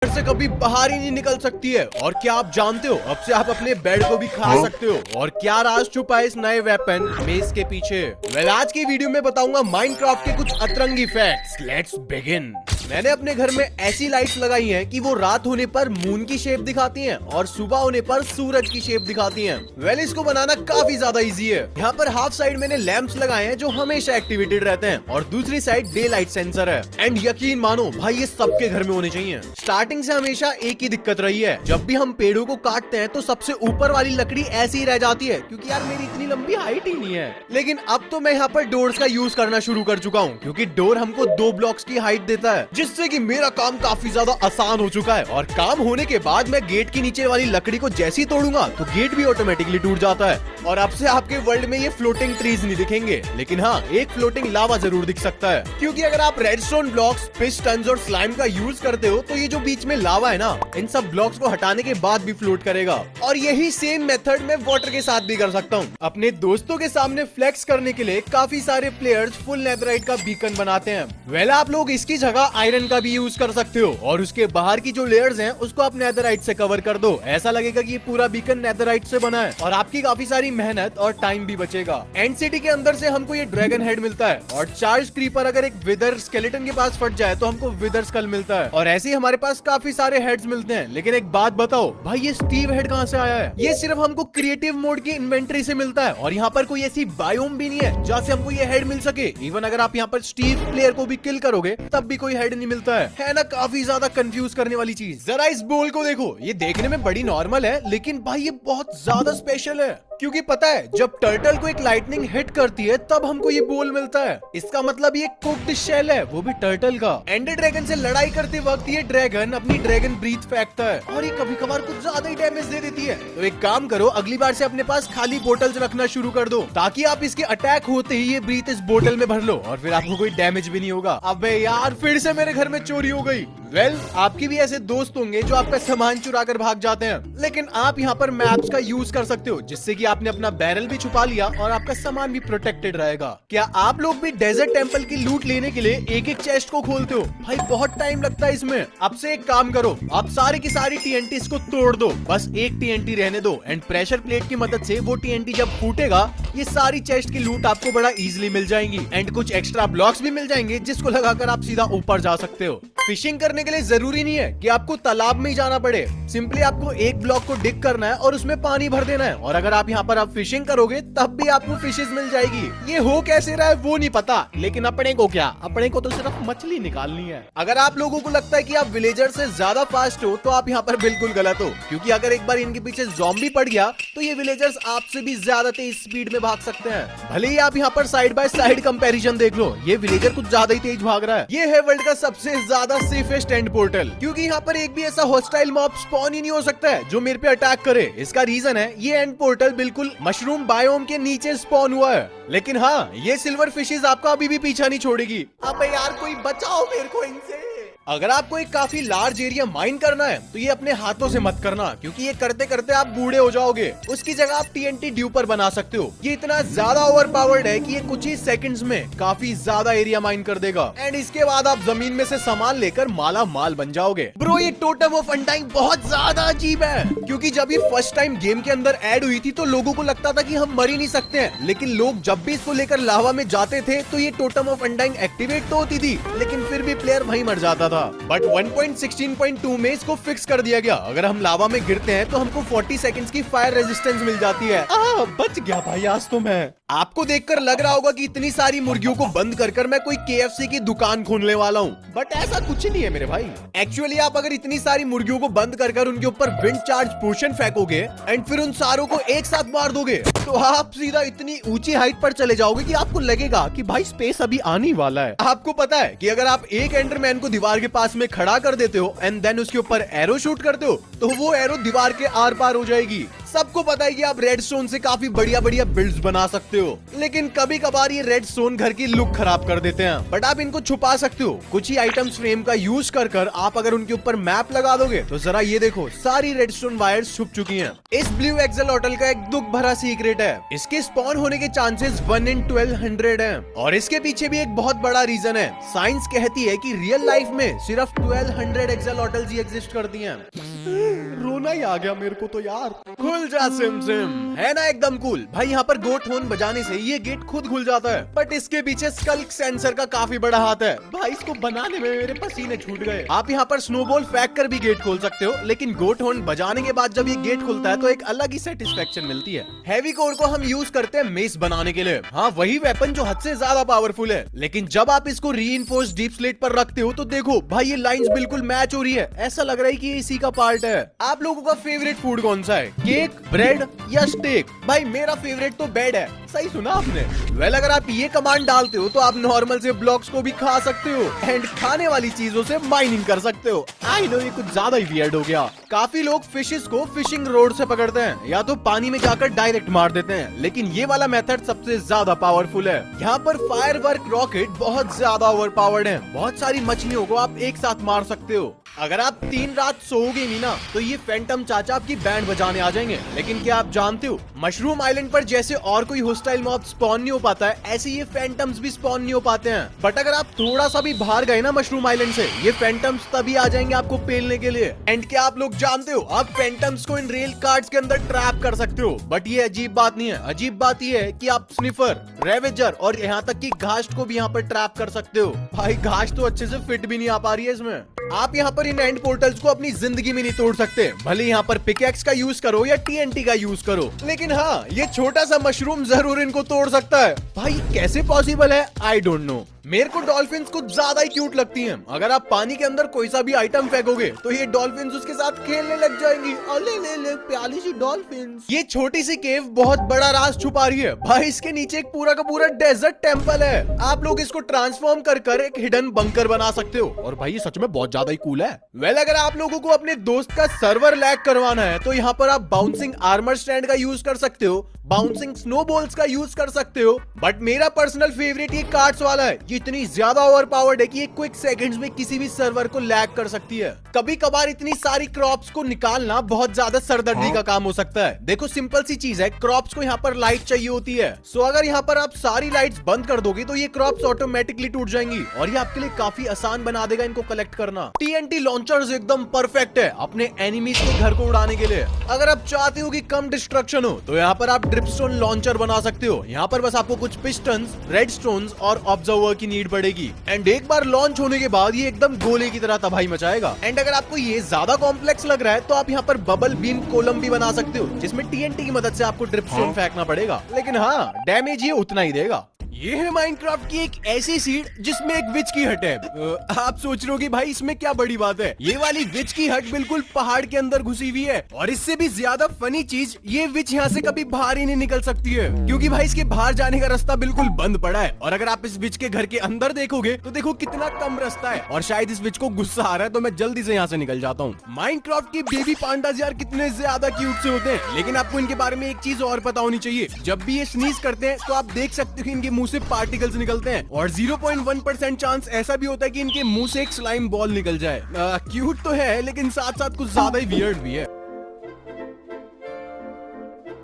घर से कभी बाहर ही नहीं निकल सकती है। और क्या आप जानते हो अब से आप अपने बेड को भी खा सकते हो। और क्या राज छुपा है इस नए वेपन मेज के पीछे? आज की वीडियो में बताऊंगा माइनक्राफ्ट के कुछ अतरंगी फैक्ट्स। Let's begin. मैंने अपने घर में ऐसी लाइट्स लगाई हैं कि वो रात होने पर मून की शेप दिखाती हैं और सुबह होने पर सूरज की शेप दिखाती हैं। इसको बनाना काफी ज्यादा इजी है। यहाँ पर हाफ साइड मैंने लैंप्स लगाए हैं जो हमेशा एक्टिवेटेड रहते हैं और दूसरी साइड डे लाइट सेंसर है। एंड यकीन मानो भाई ये सबके घर में होने चाहिए। स्टार्टिंग से हमेशा एक ही दिक्कत रही है, जब भी हम पेड़ों को काटते हैं तो सबसे ऊपर वाली लकड़ी ऐसी ही रह जाती है क्योंकि यार मेरी इतनी लंबी हाइट ही नहीं है। लेकिन अब तो मैं यहाँ पर डोर्स का यूज करना शुरू कर चुका हूँ क्योंकि डोर हमको 2 ब्लॉक्स की हाइट देता है, जिससे कि मेरा काम काफी ज्यादा आसान हो चुका है। और काम होने के बाद मैं गेट के नीचे वाली लकड़ी को जैसे ही तोड़ूंगा तो गेट भी ऑटोमेटिकली टूट जाता है। और अब से आपके वर्ल्ड में ये फ्लोटिंग ट्रीज नहीं दिखेंगे, लेकिन हाँ एक फ्लोटिंग लावा जरूर दिख सकता है। क्योंकि अगर आप रेडस्टोन ब्लॉक्स, पिस्टन्स और स्लाइम का यूज करते हो तो ये जो बीच में लावा है ना, इन सब ब्लॉक्स को हटाने के बाद भी फ्लोट करेगा। और यही सेम मेथड मैं वाटर के साथ भी कर सकता हूँ। अपने दोस्तों के सामने फ्लेक्स करने के लिए काफी सारे प्लेयर्स फुल नेथराइट का बीकन बनाते हैं। आप लोग इसकी जगह आयरन का भी यूज कर सकते हो और उसके बाहर की जो लेयर्स हैं उसको आप नेथराइट से कवर कर दो। ऐसा लगेगा कि ये पूरा बीकन नेथराइट से बना है और आपकी काफी सारी मेहनत और टाइम भी बचेगा। एंड सिटी के अंदर से हमको ये ड्रैगन हेड मिलता है और चार्ज क्रीपर अगर एक विदर स्केलेटन के पास फट जाए तो हमको विदर स्कल मिलता है। और ऐसे ही हमारे पास काफी सारे हेड्स मिलते हैं। लेकिन एक बात बताओ भाई, ये स्टीव हेड कहाँ से आया है? ये सिर्फ हमको क्रिएटिव मोड की इन्वेंट्री से मिलता है और यहाँ पर कोई ऐसी बायोम भी नहीं है जहाँ से हमको ये हेड मिल सके। इवन अगर आप यहाँ पर स्टीव प्लेयर को भी किल करोगे तब भी कोई हेड नहीं मिलता है ना? काफी ज्यादा कंफ्यूज करने वाली चीज। जरा इस बोल को देखो, ये देखने में बड़ी नॉर्मल है लेकिन भाई ये बहुत ज्यादा स्पेशल है। क्योंकि पता है जब टर्टल को एक लाइटनिंग हिट करती है तब हमको ये बोल मिलता है। इसका मतलब ये कुक्ड शेल है, वो भी टर्टल का। एंडर ड्रैगन से लड़ाई करते वक्त ये ड्रैगन अपनी ड्रैगन ब्रीथ फेंकता है और ये कभी कभार कुछ ज्यादा ही डैमेज दे देती है। तो एक काम करो, अगली बार से अपने पास खाली बोतल्स रखना शुरू कर दो ताकि आप इसके अटैक होते ही ये ब्रीथ इस बोतल में भर लो और फिर आपको कोई डैमेज भी नहीं होगा। अबे यार फिर से मेरे घर में चोरी हो गई। आपके भी ऐसे दोस्त होंगे जो आपका सामान चुरा कर भाग जाते हैं, लेकिन आप यहाँ पर मैप्स का यूज कर सकते हो जिससे कि आपने अपना बैरल भी छुपा लिया और आपका सामान भी प्रोटेक्टेड रहेगा। क्या आप लोग भी डेजर्ट टेंपल की लूट लेने के लिए एक एक चेस्ट को खोलते हो? भाई बहुत टाइम लगता है इसमें। अब से एक काम करो, आप सारी की सारी टीएनटी को तोड़ दो, बस एक टीएनटी रहने दो एंड प्रेशर प्लेट की मदद से वो टीएनटी जब फूटेगा ये सारी चेस्ट की लूट आपको बड़ा इजीली मिल जाएंगी एंड कुछ एक्स्ट्रा ब्लॉक्स भी मिल जाएंगे जिसको लगाकर आप सीधा ऊपर जा सकते हो। फिशिंग करने के लिए जरूरी नहीं है कि आपको तालाब में ही जाना पड़े, सिंपली आपको एक ब्लॉक को डिग करना है और उसमें पानी भर देना है और अगर आप यहाँ पर आप फिशिंग करोगे तब भी आपको फिशेस मिल जाएगी। ये हो कैसे रहा है वो नहीं पता, लेकिन अपने को क्या, अपने को तो सिर्फ मछली निकालनी है। अगर आप लोगों को लगता है कि आप विलेजर से ज्यादा फास्ट हो तो आप यहाँ पर बिल्कुल गलत हो, क्योंकि अगर एक बार इनके पीछे ज़ॉम्बी पड़ गया तो ये विलेजर्स आपसे भी ज्यादा तेज स्पीड में भाग सकते हैं। भले ही आप यहाँ पर साइड बाय साइड कंपैरिजन देख लो, ये विलेजर कुछ ज्यादा ही तेज भाग रहा है। ये है वर्ल्ड का सबसे ज्यादा सेफेस्ट एंड पोर्टल, क्योंकि यहाँ पर एक भी ऐसा हॉस्टाइल मॉब स्पॉन ही नहीं हो सकता है जो मेरे पे अटैक करे। इसका रीजन है ये एंड पोर्टल बिल्कुल मशरूम बायोम के नीचे स्पॉन हुआ है। लेकिन हाँ, ये सिल्वर फिशेज आपका अभी भी पीछा नहीं छोड़ेगी। अबे यार कोई बचाओ मेरे को इनसे। अगर आपको एक काफी लार्ज एरिया माइन करना है तो ये अपने हाथों से मत करना, क्योंकि ये करते करते आप बूढ़े हो जाओगे। उसकी जगह आप टीएनटी ड्यूपर बना सकते हो। ये इतना ज्यादा ओवरपावर्ड है कि ये कुछ ही सेकंड्स में काफी ज्यादा एरिया माइन कर देगा एंड इसके बाद आप जमीन में से सामान लेकर माला माल बन जाओगे। ब्रो ये टोटम ऑफ अनटाइम बहुत ज्यादा अजीब है, क्योंकि जब ये फर्स्ट टाइम गेम के अंदर ऐड हुई थी तो लोगों को लगता था कि हम मर ही नहीं सकते हैं, लेकिन लोग जब भी इसको लेकर लावा में जाते थे तो ये टोटम ऑफ अनटाइम एक्टिवेट तो होती थी, लेकिन फिर भी प्लेयर वहीं मर जाता था। बट 1.16.2 में इसको फिक्स कर दिया गया। अगर हम लावा में गिरते हैं तो हमको 40 सेकंड्स की फायर रेजिस्टेंस मिल जाती है। बच गया भाई आज तो मैं। आपको देखकर लग रहा होगा कि इतनी सारी मुर्गियों को बंद कर मैं कोई KFC की दुकान खोलने वाला हूँ, बट ऐसा कुछ नहीं है मेरे भाई। एक्चुअली आप अगर इतनी सारी मुर्गियों को बंद कर उनके ऊपर विंड चार्ज पोशन फेंकोगे एंड फिर उन सारों को एक साथ मार दोगे तो आप सीधा इतनी ऊंची हाइट पर चले जाओगे कि आपको लगेगा कि भाई स्पेस अभी आने वाला है। आपको पता है कि अगर आप एक एंडरमैन को दीवार के पास में खड़ा कर देते हो एंड देन उसके ऊपर एरो शूट करते हो तो वो एरो दीवार के आर पार हो जाएगी। सबको पता है कि आप रेडस्टोन से काफी बढ़िया बढ़िया बिल्ड्स बना सकते हो, लेकिन कभी कभार ये रेडस्टोन घर की लुक खराब कर देते हैं। बट आप इनको छुपा सकते हो कुछ ही आइटम्स फ्रेम का यूज कर आप अगर उनके ऊपर मैप लगा दोगे तो जरा ये देखो, सारी रेडस्टोन वायर्स छुप चुकी हैं। इस ब्लू एक्सेलॉटल का एक दुख भरा सीक्रेट है, इसके स्पॉन होने के चांसेस 1 in 1200 हैं। और इसके पीछे भी एक बहुत बड़ा रीजन है। साइंस कहती है कि रियल लाइफ में सिर्फ 1200 एक्सेलॉटल्स ही एग्जिस्ट करती हैं। रोना ही आ गया मेरे को तो यार। खुल जा सिम सिम, है ना एकदम कूल। भाई यहाँ पर गोट हॉर्न बजाने से ये गेट खुद खुल जाता है, बट इसके पीछे स्कल्क सेंसर का काफी बड़ा हाथ है। भाई इसको बनाने में मेरे पसीने छूट गए। आप यहाँ पर स्नोबॉल फेंक कर भी गेट खोल सकते हो, लेकिन गोट हॉर्न बजाने के बाद जब ये गेट खुलता है तो एक अलग ही सेटिस्फेक्शन मिलती है। हैवी कोर को हम यूज करते हैं मेस बनाने के लिए। हाँ, वही वेपन जो हद से ज्यादा पावरफुल है, लेकिन जब आप इसको रीइंफोर्स्ड डीप स्लेट पर रखते हो तो देखो भाई ये लाइंस बिल्कुल मैच हो रही है। ऐसा लग रहा है कि ये इसी का पार्ट है। आप लोगों का फेवरेट फूड कौन सा है, केक, ब्रेड या स्टेक? भाई मेरा फेवरेट तो बेड है। सही सुना आपने। वेल अगर आप ये कमांड डालते हो तो आप नॉर्मल से ब्लॉक्स को भी खा सकते हो एंड खाने वाली चीजों से माइनिंग कर सकते हो। आई नो ये कुछ ज्यादा ही वियर्ड हो गया। काफी लोग फिशेस को फिशिंग रोड से पकड़ते हैं या तो पानी में जाकर डायरेक्ट मार देते हैं, लेकिन ये वाला मेथड सबसे ज्यादा पावरफुल है। यहाँ पर फायरवर्क रॉकेट बहुत ज्यादा ओवरपावर्ड है। बहुत सारी मछलियों को आप एक साथ मार सकते हो। अगर आप 3 रात सोओगे नहीं ना तो ये फैंटम चाचा आपकी बैंड बजाने आ जाएंगे। लेकिन क्या आप जानते हो, मशरूम आइलैंड पर जैसे और कोई होस्टाइल मॉब स्पॉन नहीं हो पाता है, ऐसे ये फैंटम्स भी स्पॉन नहीं हो पाते हैं। बट अगर आप थोड़ा सा भी बाहर गए ना मशरूम आइलैंड से, ये फैंटम्स तभी आ जाएंगे आपको पेलने के लिए। एंड क्या आप लोग जानते हो, आप फैंटम्स को इन रेल कार्ड्स के अंदर ट्रैप कर सकते हो। बट ये अजीब बात नहीं है। अजीब बात ये है कि आप स्निफर, रेवेजर और यहाँ तक कि घास्ट को भी यहाँ पर ट्रैप कर सकते हो। भाई घास्ट तो अच्छे से फिट भी नहीं आ पा रही है इसमें। आप यहाँ पर इन एंड पोर्टल्स को अपनी जिंदगी में नहीं तोड़ सकते, भले यहाँ पर पिकैक्स का यूज करो या TNT का यूज करो। लेकिन हाँ, ये छोटा सा मशरूम जरूर इनको तोड़ सकता है। भाई कैसे पॉसिबल है, आई डोंट नो। मेरे को डॉल्फिन्स कुछ ज्यादा ही क्यूट लगती हैं। अगर आप पानी के अंदर कोई सा भी आइटम फेंकोगे तो ये डॉल्फिन्स उसके साथ खेलने लग जाएंगी। अले ले ले प्याली सी डॉल्फिन्स। ये छोटी सी केव बहुत बड़ा राज छुपा रही है। भाई इसके नीचे एक पूरा का पूरा डेजर्ट टेम्पल है। आप लोग इसको ट्रांसफॉर्म कर एक हिडन बंकर बना सकते हो। और भाई ये सच में बहुत ज्यादा ही कूल है। वेल अगर आप लोगों को अपने दोस्त का सर्वर लैग करवाना है तो यहाँ पर आप बाउंसिंग आर्मर स्टैंड का यूज कर सकते हो, बाउंसिंग स्नोबॉल्स का यूज कर सकते हो। बट मेरा पर्सनल फेवरेट ये कार्ड्स वाला है। ये इतनी ज्यादा ओवरपावर्ड है कि ये क्विक सेकंड्स में किसी भी सर्वर को लैग कर सकती है। कभी कभार इतनी सारी क्रॉप्स को निकालना बहुत ज्यादा सरदर्दी का काम हो सकता है। देखो सिंपल सी चीज है, क्रॉप्स को यहाँ पर लाइट चाहिए होती है। सो अगर यहाँ पर आप सारी लाइट्स बंद कर दोगे तो ये क्रॉप्स ऑटोमेटिकली टूट जाएंगी और ये आपके लिए काफी आसान बना देगा इनको कलेक्ट करना। TNT लॉन्चर्स एकदम परफेक्ट है अपने एनिमीज के घर को उड़ाने के लिए। अगर आप चाहते हो कि कम डिस्ट्रक्शन हो तो यहाँ पर आप ड्रिपस्टोन लॉन्चर बना सकते हो। यहाँ पर बस आपको कुछ पिस्टन्स, रेडस्टोन्स और ऑब्जर्वर की नीड पड़ेगी। एंड एक बार लॉन्च होने के बाद ये एकदम गोले की तरह तबाही मचाएगा। एंड अगर आपको ये ज्यादा कॉम्प्लेक्स लग रहा है तो आप यहाँ पर बबल बीम कोलम भी बना सकते हो, जिसमें TNT की मदद से आपको ड्रिपस्टोन फेंकना पड़ेगा। लेकिन हाँ, डैमेज ये उतना ही देगा। ये है माइनक्राफ्ट की एक ऐसी सीड जिसमें एक विच की हट है। आप सोच रहे हो कि भाई इसमें क्या बड़ी बात है। ये वाली विच की हट बिल्कुल पहाड़ के अंदर घुसी हुई है। और इससे भी ज्यादा फनी चीज, ये विच यहाँ से कभी बाहर ही नहीं निकल सकती है, क्योंकि भाई इसके बाहर जाने का रास्ता बिल्कुल बंद पड़ा है। और अगर आप इस विच के घर के अंदर देखोगे तो देखो कितना कम रास्ता है। और शायद इस विच को गुस्सा आ रहा है तो मैं जल्दी से यहाँ से निकल जाता हूँ। माइनक्राफ्ट के बेबी पांडास यार कितने ज्यादा क्यूट से होते हैं। लेकिन आपको इनके बारे में एक चीज और पता होनी चाहिए, जब भी ये स्नीज करते हैं तो आप देख सकते हो कि इनके मुंह से पार्टिकल्स निकलते हैं। और 0.1% चांस ऐसा भी होता है कि इनके मुंह से एक स्लाइम बॉल निकल जाए। क्यूट तो है लेकिन साथ साथ कुछ ज्यादा ही वियर्ड भी है।